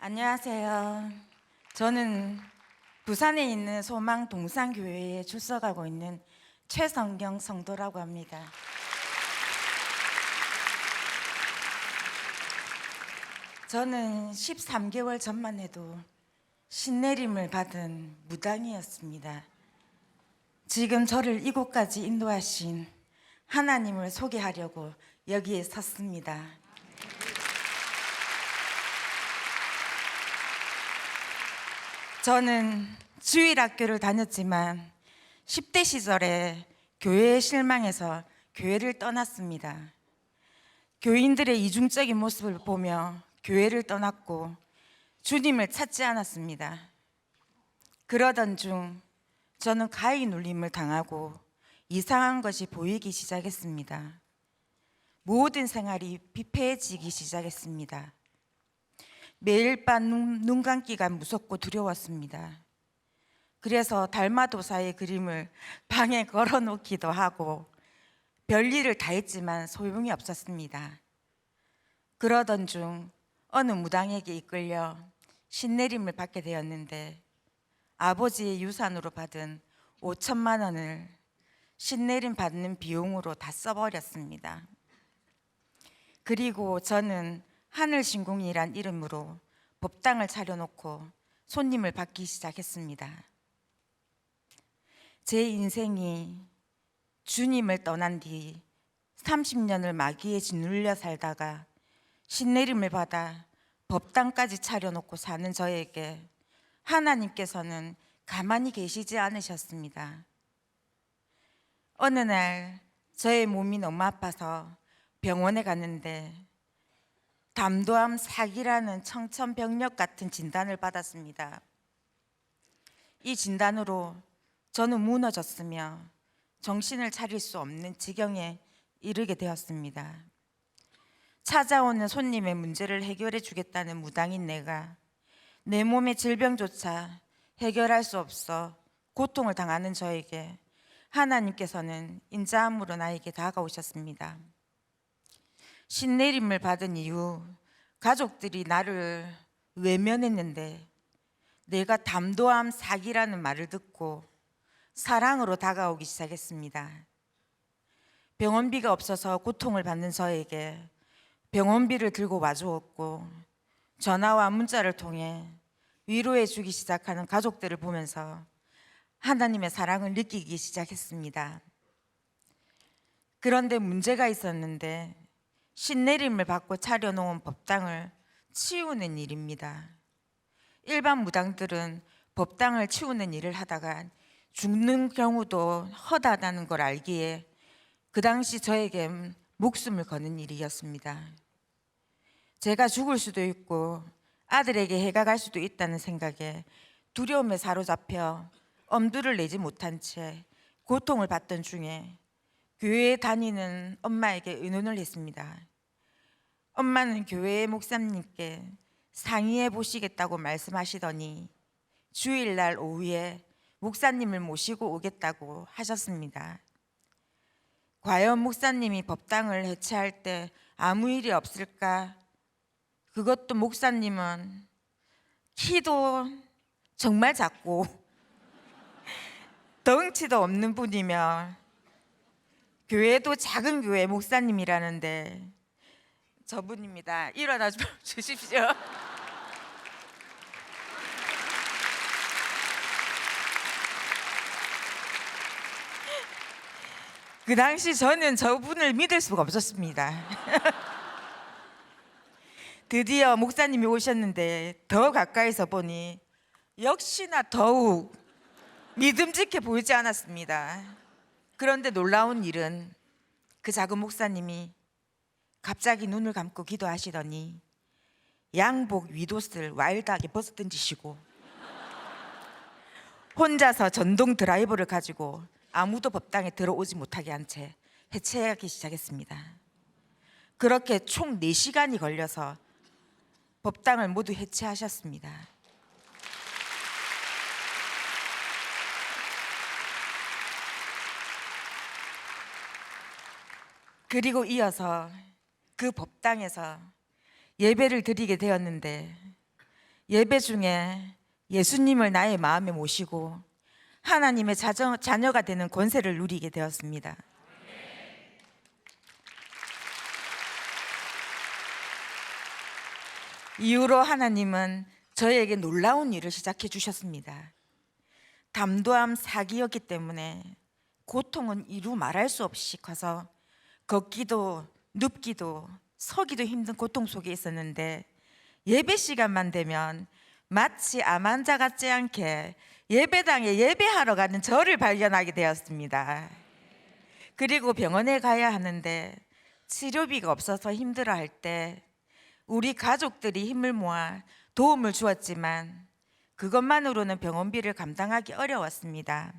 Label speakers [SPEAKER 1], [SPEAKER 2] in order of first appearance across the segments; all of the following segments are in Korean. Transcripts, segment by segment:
[SPEAKER 1] 안녕하세요. 저는 부산에 있는 소망 동산교회에 출석하고 있는 최성경 성도라고 합니다. 저는 13개월 전만 해도 신내림을 받은 무당이었습니다. 지금 저를 이곳까지 인도하신 하나님을 소개하려고 여기에 섰습니다. 저는 주일학교를 다녔지만 10대 시절에 교회에 실망해서 교회를 떠났습니다. 교인들의 이중적인 모습을 보며 교회를 떠났고 주님을 찾지 않았습니다. 그러던 중 저는 가히 눌림을 당하고 이상한 것이 보이기 시작했습니다. 모든 생활이 피폐해지기 시작했습니다. 매일 밤 눈 감기가 무섭고 두려웠습니다. 그래서 달마도사의 그림을 방에 걸어놓기도 하고 별일을 다 했지만 소용이 없었습니다. 그러던 중 어느 무당에게 이끌려 신내림을 받게 되었는데 아버지의 유산으로 받은 5천만 원을 신내림 받는 비용으로 다 써버렸습니다. 그리고 저는 하늘신궁이란 이름으로 법당을 차려놓고 손님을 받기 시작했습니다. 제 인생이 주님을 떠난 뒤 30년을 마귀에 짓눌려 살다가 신내림을 받아 법당까지 차려놓고 사는 저에게 하나님께서는 가만히 계시지 않으셨습니다. 어느 날 저의 몸이 너무 아파서 병원에 갔는데 담도암 4기라는 청천벽력 같은 진단을 받았습니다. 이 진단으로 저는 무너졌으며 정신을 차릴 수 없는 지경에 이르게 되었습니다. 찾아오는 손님의 문제를 해결해 주겠다는 무당인 내가 내 몸의 질병조차 해결할 수 없어 고통을 당하는 저에게 하나님께서는 인자함으로 나에게 다가오셨습니다. 신내림을 받은 이후 가족들이 나를 외면했는데 내가 담도암 4기라는 말을 듣고 사랑으로 다가오기 시작했습니다. 병원비가 없어서 고통을 받는 저에게 병원비를 들고 와주었고 전화와 문자를 통해 위로해 주기 시작하는 가족들을 보면서 하나님의 사랑을 느끼기 시작했습니다. 그런데 문제가 있었는데 신내림을 받고 차려놓은 법당을 치우는 일입니다. 일반 무당들은 법당을 치우는 일을 하다가 죽는 경우도 허다하다는 걸 알기에 그 당시 저에겐 목숨을 거는 일이었습니다. 제가 죽을 수도 있고 아들에게 해가 갈 수도 있다는 생각에 두려움에 사로잡혀 엄두를 내지 못한 채 고통을 받던 중에 교회에 다니는 엄마에게 의논을 했습니다. 엄마는 교회 목사님께 상의해 보시겠다고 말씀하시더니 주일날 오후에 목사님을 모시고 오겠다고 하셨습니다. 과연 목사님이 법당을 해체할 때 아무 일이 없을까? 그것도 목사님은 키도 정말 작고 덩치도 없는 분이며 교회도 작은 교회 목사님이라는데 저분입니다. 일어나 주십시오. 그 당시 저는 저분을 믿을 수가 없었습니다. 드디어 목사님이 오셨는데 더 가까이서 보니 역시나 더욱 믿음직해 보이지 않았습니다. 그런데 놀라운 일은 그 작은 목사님이 갑자기 눈을 감고 기도하시더니 양복 윗옷을 와일드하게 벗어 던지시고 혼자서 전동 드라이버를 가지고 아무도 법당에 들어오지 못하게 한 채 해체하기 시작했습니다. 그렇게 총 4시간이 걸려서 법당을 모두 해체하셨습니다. 그리고 이어서 그 법당에서 예배를 드리게 되었는데 예배 중에 예수님을 나의 마음에 모시고 하나님의 자녀가 되는 권세를 누리게 되었습니다. 이후로 하나님은 저에게 놀라운 일을 시작해 주셨습니다. 담도암 사기였기 때문에 고통은 이루 말할 수 없이 커서 걷기도 눕기도 서기도 힘든 고통 속에 있었는데, 예배 시간만 되면 마치 암 환자 같지 않게 예배당에 예배하러 가는 저를 발견하게 되었습니다. 그리고 병원에 가야 하는데 치료비가 없어서 힘들어할 때 우리 가족들이 힘을 모아 도움을 주었지만 그것만으로는 병원비를 감당하기 어려웠습니다.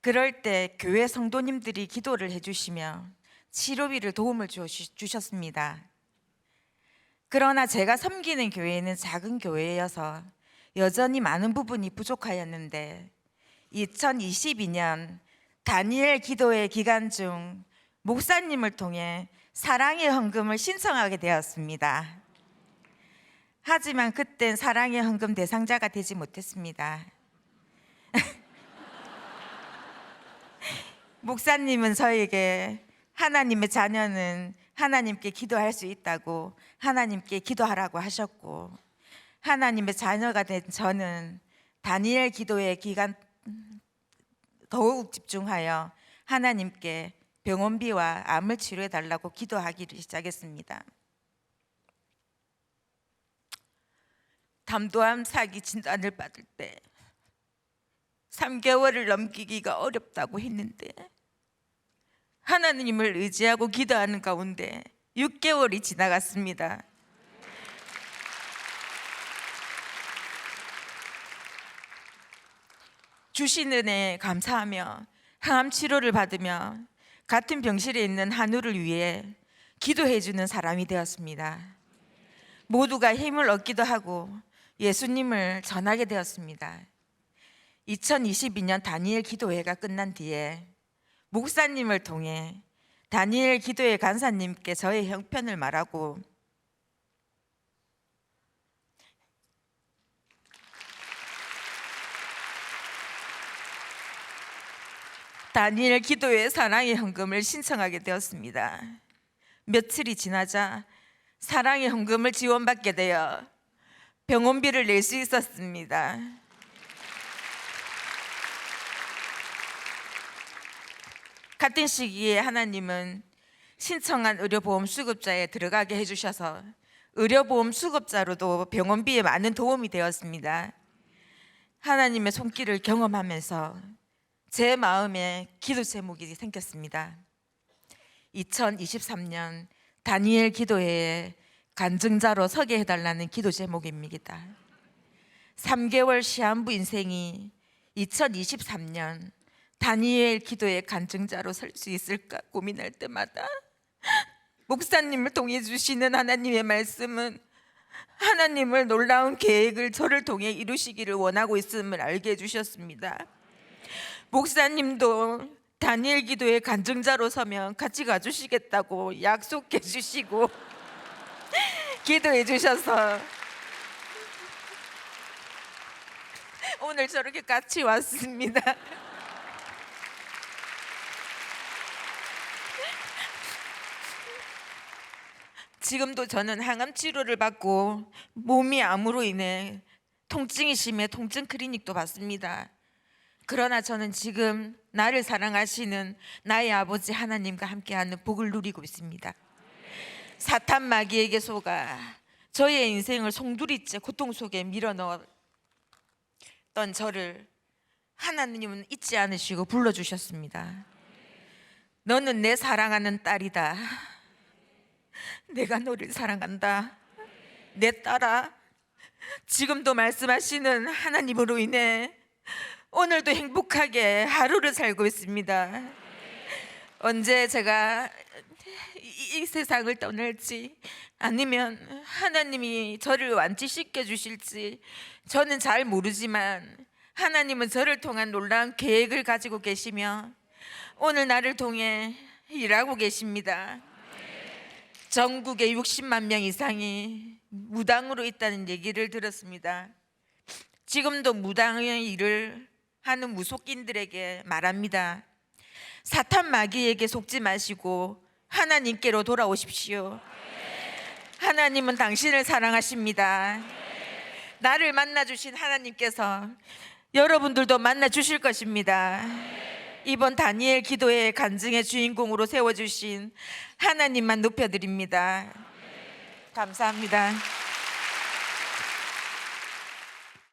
[SPEAKER 1] 그럴 때 교회 성도님들이 기도를 해주시며 치료비를 도움을 주셨습니다. 그러나 제가 섬기는 교회는 작은 교회여서 여전히 많은 부분이 부족하였는데 2022년 다니엘 기도회 기간 중 목사님을 통해 사랑의 헌금을 신청하게 되었습니다. 하지만 그땐 사랑의 헌금 대상자가 되지 못했습니다. 목사님은 저에게 하나님의 자녀는 하나님께 기도할 수 있다고 하나님께 기도하라고 하셨고, 하나님의 자녀가 된 저는 다니엘 기도의 기간 더욱 집중하여 하나님께 병원비와 암을 치료해 달라고 기도하기를 시작했습니다. 담도암 사기 진단을 받을 때 3개월을 넘기기가 어렵다고 했는데 하나님을 의지하고 기도하는 가운데 6개월이 지나갔습니다. 주신 은혜에 감사하며 항암 치료를 받으며 같은 병실에 있는 한우를 위해 기도해 주는 사람이 되었습니다. 모두가 힘을 얻기도 하고 예수님을 전하게 되었습니다. 2022년 다니엘 기도회가 끝난 뒤에 목사님을 통해 다니엘 기도회 간사님께 저의 형편을 말하고 다니엘 기도회 사랑의 헌금을 신청하게 되었습니다. 며칠이 지나자 사랑의 헌금을 지원받게 되어 병원비를 낼 수 있었습니다. 같은 시기에 하나님은 신청한 의료보험 수급자에 들어가게 해주셔서 의료보험 수급자로도 병원비에 많은 도움이 되었습니다. 하나님의 손길을 경험하면서 제 마음에 기도 제목이 생겼습니다. 2023년 다니엘 기도회에 간증자로 서게 해달라는 기도 제목입니다. 3개월 시한부 인생이 2023년 다니엘 기도의 간증자로 설 수 있을까 고민할 때마다 목사님을 통해 주시는 하나님의 말씀은 하나님을 놀라운 계획을 저를 통해 이루시기를 원하고 있음을 알게 해주셨습니다. 목사님도 다니엘 기도의 간증자로 서면 같이 가주시겠다고 약속해 주시고 기도해 주셔서 오늘 저렇게 같이 왔습니다. 지금도 저는 항암 치료를 받고 몸이 암으로 인해 통증이 심해 통증 클리닉도 받습니다. 그러나 저는 지금 나를 사랑하시는 나의 아버지 하나님과 함께하는 복을 누리고 있습니다. 사탄 마귀에게 속아 저의 인생을 송두리째 고통 속에 밀어넣었던 저를 하나님은 잊지 않으시고 불러주셨습니다. 너는 내 사랑하는 딸이다. 내가 너를 사랑한다. 내 딸아, 지금도 말씀하시는 하나님으로 인해 오늘도 행복하게 하루를 살고 있습니다. 언제 제가 이 세상을 떠날지 아니면 하나님이 저를 완치시켜 주실지 저는 잘 모르지만 하나님은 저를 통한 놀라운 계획을 가지고 계시며 오늘 나를 통해 일하고 계십니다. 전국에 60만 명 이상이 무당으로 있다는 얘기를 들었습니다. 지금도 무당의 일을 하는 무속인들에게 말합니다. 사탄 마귀에게 속지 마시고 하나님께로 돌아오십시오. 하나님은 당신을 사랑하십니다. 나를 만나주신 하나님께서 여러분들도 만나주실 것입니다. 이번 다니엘 기도의 간증의 주인공으로 세워주신 하나님만 높여드립니다. 감사합니다.